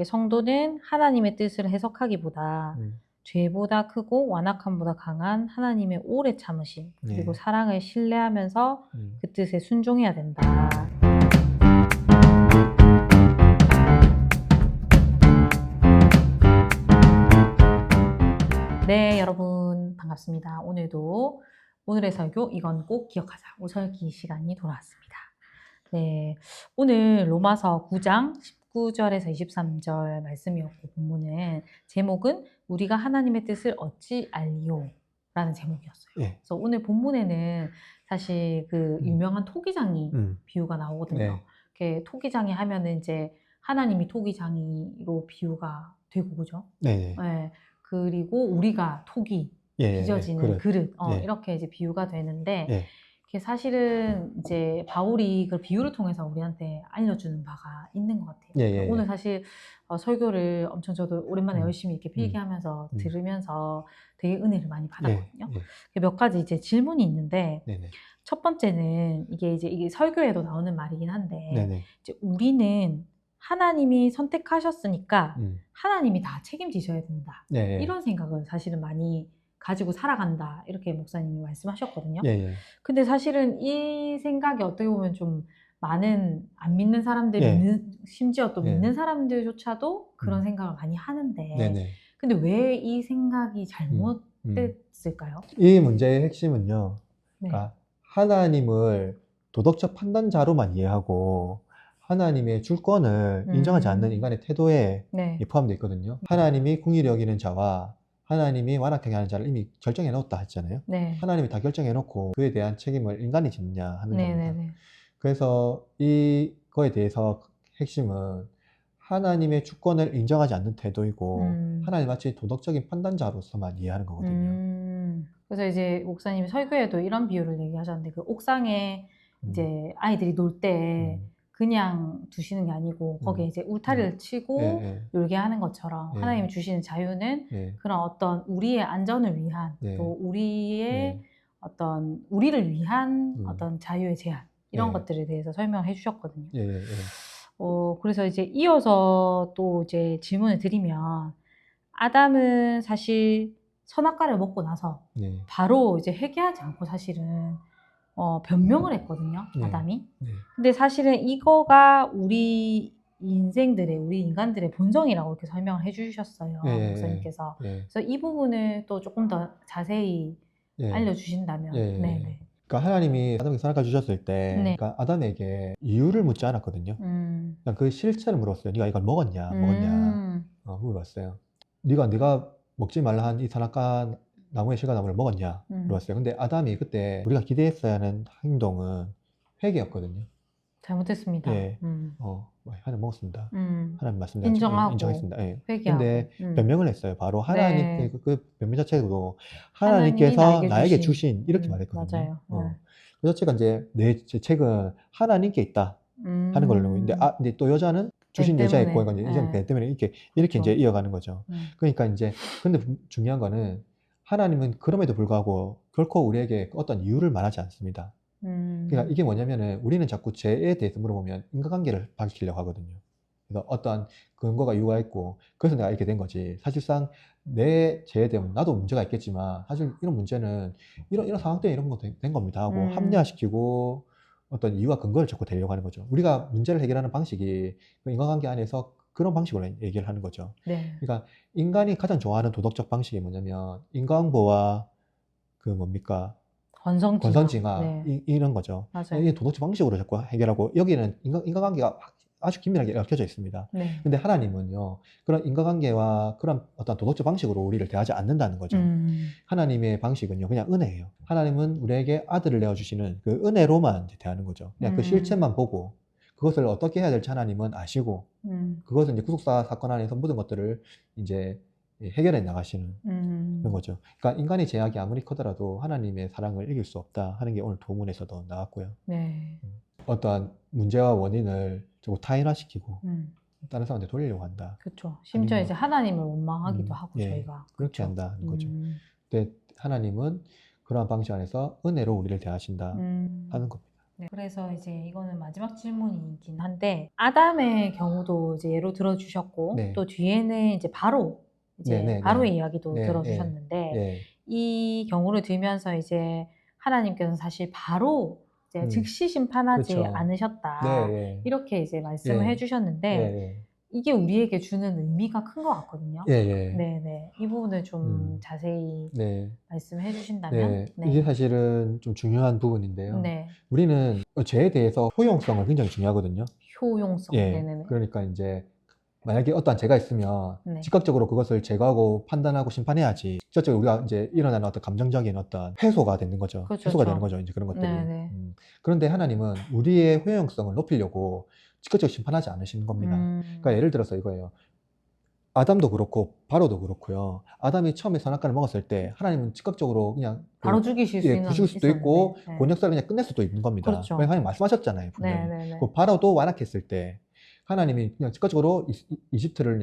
성도는 하나님의 뜻을 해석하기보다 죄보다 크고 완악함보다 강한 하나님의 오래 참으심 그리고 사랑을 신뢰하면서 그 뜻에 순종해야 된다. 네, 여러분 반갑습니다. 오늘의 설교 이건 꼭 기억하자. 오설기 시간이 돌아왔습니다. 네, 오늘 로마서 9장 19절에서 23절 말씀이었고 본문은 제목은 우리가 하나님의 뜻을 어찌 알리오? 라는 제목이었어요. 그래서 오늘 본문에는 사실 그 유명한 토기장이 비유가 나오거든요. 이렇게 토기장이 하면은 이제 하나님이 토기장이로 비유가 되고 그죠? 네. 그리고 우리가 토기 빚어지는 그릇 이렇게 이제 비유가 되는데 사실은 이제 바울이 그 비유를 통해서 우리한테 알려주는 바가 있는 것 같아요. 오늘 사실 설교를 엄청 저도 오랜만에 열심히 이렇게 필기하면서 들으면서 되게 은혜를 많이 받았거든요. 몇 가지 이제 질문이 있는데 첫 번째는 이게 설교에도 나오는 말이긴 한데 이제 우리는 하나님이 선택하셨으니까 하나님이 다 책임지셔야 된다. 이런 생각을 사실은 많이 가지고 살아간다. 이렇게 목사님이 말씀하셨거든요. 근데 사실은 이 생각이 어떻게 보면 좀 많은 안 믿는 사람들이 심지어 또 믿는 사람들조차도 그런 생각을 많이 하는데 근데 왜 이 생각이 잘못됐을까요? 이 문제의 핵심은요. 그러니까 하나님을 도덕적 판단자로만 이해하고 하나님의 주권을 인정하지 않는 인간의 태도에 포함되어 있거든요. 하나님이 궁일이 여기는 자와 하나님이 완악하게 하는 자를 이미 결정해 놓았다 했잖아요. 하나님이 다 결정해 놓고 그에 대한 책임을 인간이 짓느냐 하는 겁니다. 그래서 이거에 대해서 핵심은 하나님의 주권을 인정하지 않는 태도이고 하나님 마치 도덕적인 판단자로서만 이해하는 거거든요. 그래서 이제 목사님이 설교에도 이런 비유를 얘기하셨는데 그 옥상에 이제 아이들이 놀 때 그냥 두시는 게 아니고 거기에 이제 울타리를 치고 놀게 하는 것처럼 하나님이 주시는 자유는 그런 어떤 우리의 안전을 위한 또 우리의 어떤 우리를 위한 어떤 자유의 제한 이런 것들에 대해서 설명해 주셨거든요. 그래서 이제 이어서 또 이제 질문을 드리면 아담은 사실 선악과를 먹고 나서 바로 이제 회개하지 않고 사실은 변명을 했거든요. 아담이. 근데 사실은 이거가 우리 인간들의 본성이라고 이렇게 설명을 해주셨어요. 목사님께서. 그래서 이 부분을 또 조금 더 자세히 알려주신다면. 그러니까 하나님이 아담에게 선악과 주셨을 때 그러니까 아담에게 이유를 묻지 않았거든요. 그냥 그 실체를 물었어요. 네가 이걸 먹었냐? 물어봤어요. 네가 먹지 말라 한 이 선악과 나무의 실과 나무를 먹었냐? 물어봤어요. 근데 아담이 그때 우리가 기대했어야 하는 행동은 회개였거든요. 잘못했습니다. 하나 먹었습니다. 하나님 말씀 인정하고 인정했습니다. 회개하고. 근데 변명을 했어요. 바로 하나님 그 변명 자체도 하나님께서 나에게 주신 이렇게 말했거든요. 그 자체가 이제 제 책은 하나님께 있다 하는 걸로. 근데 또 여자는 주신 여자의 있고 이건 이제 배 때문에 이렇게 이제 이어가는 거죠. 그러니까 이제 근데 중요한 거는 하나님은 그럼에도 불구하고 결코 우리에게 어떤 이유를 말하지 않습니다. 그러니까 이게 뭐냐면은 우리는 자꾸 죄에 대해서 물어보면 인과관계를 밝히려고 하거든요. 그래서 어떤 근거가 이유가 있고 그래서 내가 이렇게 된 거지. 사실상 내 죄에 대한 나도 문제가 있겠지만 사실 이런 문제는 이런 상황 때문에 이런 거 된 겁니다 하고 합리화시키고 어떤 이유와 근거를 자꾸 대려고 하는 거죠. 우리가 문제를 해결하는 방식이 그 인과관계 안에서 그런 방식으로 얘기를 하는 거죠. 그러니까 인간이 가장 좋아하는 도덕적 방식이 뭐냐면 인과응보와 그 뭡니까? 권선징악 이런 거죠. 이게 도덕적 방식으로 자꾸 해결하고 여기는 인과관계가 아주 긴밀하게 얽혀져 있습니다. 근데 하나님은요 그런 인과관계와 그런 어떤 도덕적 방식으로 우리를 대하지 않는다는 거죠. 하나님의 방식은요 그냥 은혜예요. 하나님은 우리에게 아들을 내어주시는 그 은혜로만 대하는 거죠. 그냥 그 실체만 보고 그것을 어떻게 해야 될지 하나님은 아시고 그것은 이제 구속사 사건 안에서 모든 것들을 이제 해결해 나가시는 그런 거죠. 그러니까 인간의 제약이 아무리 크더라도 하나님의 사랑을 이길 수 없다 하는 게 오늘 도문에서도 나왔고요. 어떠한 문제와 원인을 자꾸 타인화시키고 다른 사람한테 돌리려고 한다. 그렇죠. 심지어 이제 하나님을 원망하기도 하고 저희가 그렇게 한다는 거죠. 근데 하나님은 그러한 방식 안에서 은혜로 우리를 대하신다 하는 겁니다. 네, 그래서 이제 이거는 마지막 질문이긴 한데 아담의 경우도 이제 예로 들어주셨고 네. 또 뒤에는 이제 바로 네, 네, 바로의 네. 이야기도 네, 들어주셨는데 네. 이 경우를 들면서 이제 하나님께서는 사실 바로 이제 즉시 심판하지 그렇죠. 않으셨다. 네, 이렇게 이제 말씀을 예, 해주셨는데 예, 이게 우리에게 주는 의미가 큰 것 같거든요. 예, 예. 네네. 이 부분을 좀 자세히 네. 말씀해 주신다면? 네, 이게 네. 사실은 좀 중요한 부분인데요. 네. 우리는 죄에 대해서 효용성을 굉장히 중요하거든요. 효용성. 예, 네네네. 그러니까 이제 만약에 어떠한 죄가 있으면 네. 즉각적으로 그것을 제거하고 판단하고 심판해야지. 직접적으로 우리가 이제 일어나는 어떤 감정적인 어떤 해소가 되는 거죠. 그렇죠, 해소가 되는 그렇죠. 거죠. 이제 그런 것들이. 네네. 그런데 하나님은 우리의 효용성을 높이려고 직접적으로 심판하지 않으시는 겁니다. 그러니까 예를 들어서 이거예요. 아담도 그렇고 바로도 그렇고요. 아담이 처음에 선악과를 먹었을 때 하나님은 즉각적으로 그냥 바로 죽이실 예, 부수실 수도 있고 있었는데. 네. 곤역사를 그냥 끝낼 수도 있는 겁니다. 그렇죠. 왜냐하면 하나님 말씀하셨잖아요, 분명히. 네네네. 그 바로도 완악했을 때 하나님이 그냥 즉각적으로 이집트를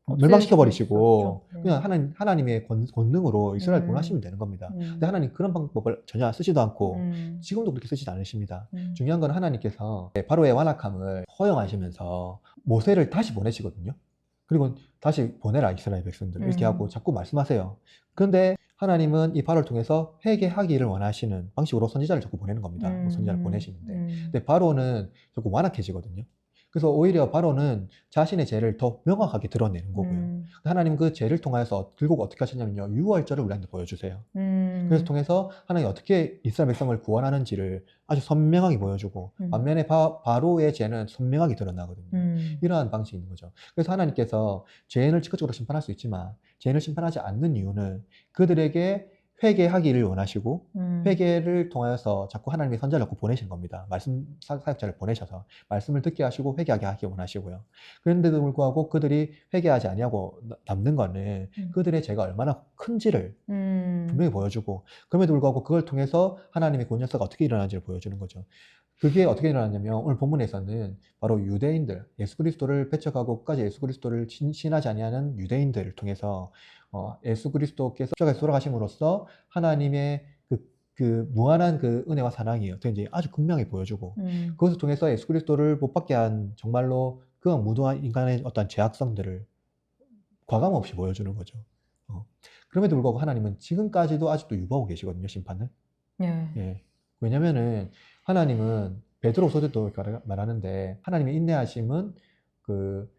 멸망시켜 없앨 수 버리시고 있었죠. 네. 그냥 하나님의 권능으로 이스라엘 구원하시면 되는 겁니다. 근데 음. 하나님 그런 방법을 전혀 쓰지도 않고 음. 지금도 그렇게 쓰지 않으십니다. 음. 중요한 건 하나님께서 바로의 완악함을 허용하시면서 모세를 다시 보내시거든요. 그리고 다시 보내라 이스라엘 백성들 이렇게 하고 자꾸 말씀하세요. 그런데 하나님은 이 바로를 통해서 회개하기를 원하시는 방식으로 선지자를 자꾸 보내는 겁니다. 선지자를 보내시는데 근데 바로는 자꾸 완악해지거든요. 그래서 오히려 바로는 자신의 죄를 더 명확하게 드러내는 거고요. 하나님 그 죄를 통해서 결국 어떻게 하셨냐면요, 유월절을 우리한테 보여주세요. 그래서 통해서 하나님이 어떻게 이스라엘 백성을 구원하는지를 아주 선명하게 보여주고 반면에 바로의 죄는 선명하게 드러나거든요. 이러한 방식이 있는 거죠. 그래서 하나님께서 죄인을 즉각적으로 심판할 수 있지만 죄인을 심판하지 않는 이유는 그들에게 회개하기를 원하시고 회개를 통하여서 자꾸 하나님의 선자를 자꾸 보내시는 겁니다. 말씀 사역자를 보내셔서 말씀을 듣게 하시고 회개하게 하기 원하시고요. 그런데도 불구하고 그들이 회개하지 아니하고 남는 거는 그들의 죄가 얼마나 큰지를 분명히 보여주고 그럼에도 불구하고 그걸 통해서 하나님의 구원 역사가 어떻게 일어나는지를 보여주는 거죠. 그게 어떻게 일어났냐면 오늘 본문에서는 바로 유대인들, 예수 그리스도를 배척하고 끝까지 예수 그리스도를 신하지 아니하는 유대인들을 통해서 예수 그리스도께서 십자가에서 돌아가심으로써 하나님의 그 무한한 그 은혜와 사랑이 어떻게 이제 아주 극명히 보여주고 그것을 통해서 예수 그리스도를 못 받게 한 정말로 그 무도한 인간의 어떤 죄악성들을 과감 없이 보여주는 거죠. 그럼에도 불구하고 하나님은 지금까지도 아직도 유보하고 계시거든요, 심판을. 네. 예. 왜냐면은 하나님은 베드로후서도 말하는데 하나님의 인내하심은 그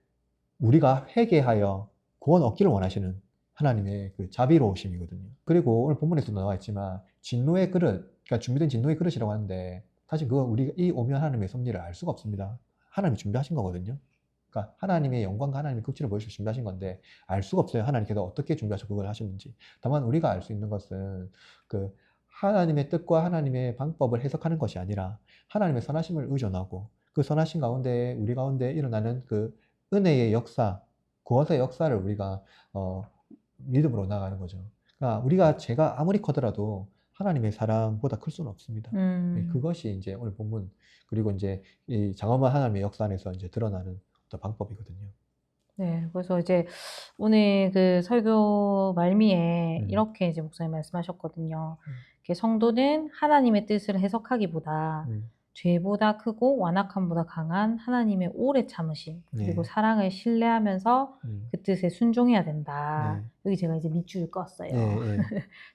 우리가 회개하여 구원 얻기를 원하시는 하나님의 그 자비로우심이거든요. 그리고 오늘 본문에도 나와 있지만 진노의 그릇, 그러니까 준비된 진노의 그릇이라고 하는데 사실 그건 우리가 이 오묘한 하나님의 섭리를 알 수가 없습니다. 하나님이 준비하신 거거든요. 그러니까 하나님의 영광과 하나님의 극치를 보여주실 준비하신 건데 알 수가 없어요. 하나님께서 어떻게 준비하셔서 그걸 하셨는지. 다만 우리가 알 수 있는 것은 그 하나님의 뜻과 하나님의 방법을 해석하는 것이 아니라 하나님의 선하심을 의존하고 그 선하심 가운데 우리 가운데 일어나는 그 은혜의 역사, 구원의 역사를 우리가 믿음으로 나가는 거죠. 그러니까 우리가 죄가 아무리 커더라도 하나님의 사랑보다 클 수는 없습니다. 그것이 이제 오늘 본문 그리고 이제 이 장엄한 하나님의 역사 안에서 이제 드러나는 어떤 방법이거든요. 네, 그래서 이제 오늘 그 설교 말미에 이렇게 이제 목사님 말씀하셨거든요. 성도는 하나님의 뜻을 해석하기보다 죄보다 크고 완악함보다 강한 하나님의 오래 참으심 그리고 사랑을 신뢰하면서 그 뜻에 순종해야 된다. 여기 제가 이제 밑줄을 껐어요.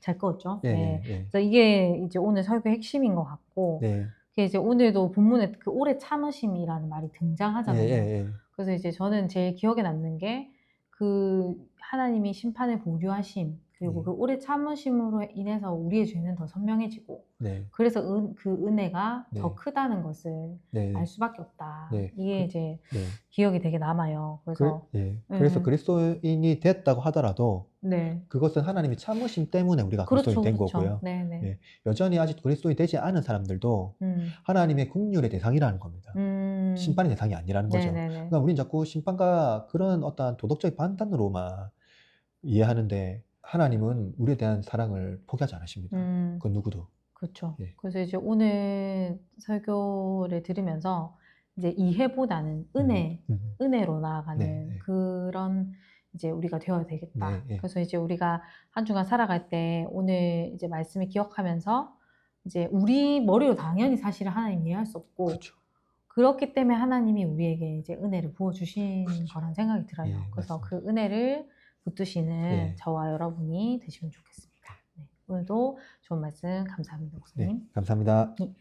잘 껐죠? 네. 그래서 이게 이제 오늘 설교의 핵심인 것 같고 그게 이제 오늘도 본문에 그 오래 참으심이라는 말이 등장하잖아요. 그래서 이제 저는 제일 기억에 남는 게 그 하나님이 심판을 보류하심 그리고 그 오래 참으심으로 인해서 우리의 죄는 더 선명해지고 그래서 그 은혜가 더 크다는 것을 알 수밖에 없다. 이게 이제 기억이 되게 남아요. 그래서 그래서 그리스도인이 됐다고 하더라도 그것은 하나님이 참으심 때문에 우리가 그리스도인이 된 거고요. 여전히 아직 그리스도인이 되지 않은 사람들도 하나님의 긍휼의 대상이라는 겁니다. 심판의 대상이 아니라는 거죠. 그러니까 우리는 자꾸 심판과 그런 어떤 도덕적인 판단으로만 이해하는데 하나님은 우리에 대한 사랑을 포기하지 않으십니다. 그 누구도. 그렇죠. 그래서 이제 오늘 설교를 들으면서 이제 이해보다는 은혜로 나아가는 그런 이제 우리가 되어야 되겠다. 그래서 이제 우리가 한 주간 살아갈 때 오늘 이제 말씀을 기억하면서 이제 우리 머리로 당연히 사실은 하나님 이해할 수 없고 그렇죠. 그렇기 때문에 하나님이 우리에게 이제 은혜를 부어주신 그렇죠. 거란 생각이 들어요. 예, 그래서 맞습니다. 그 은혜를 붙드시는 네. 저와 여러분이 되시면 좋겠습니다. 네. 오늘도 좋은 말씀 감사합니다, 네, 목사님. 감사합니다. 네.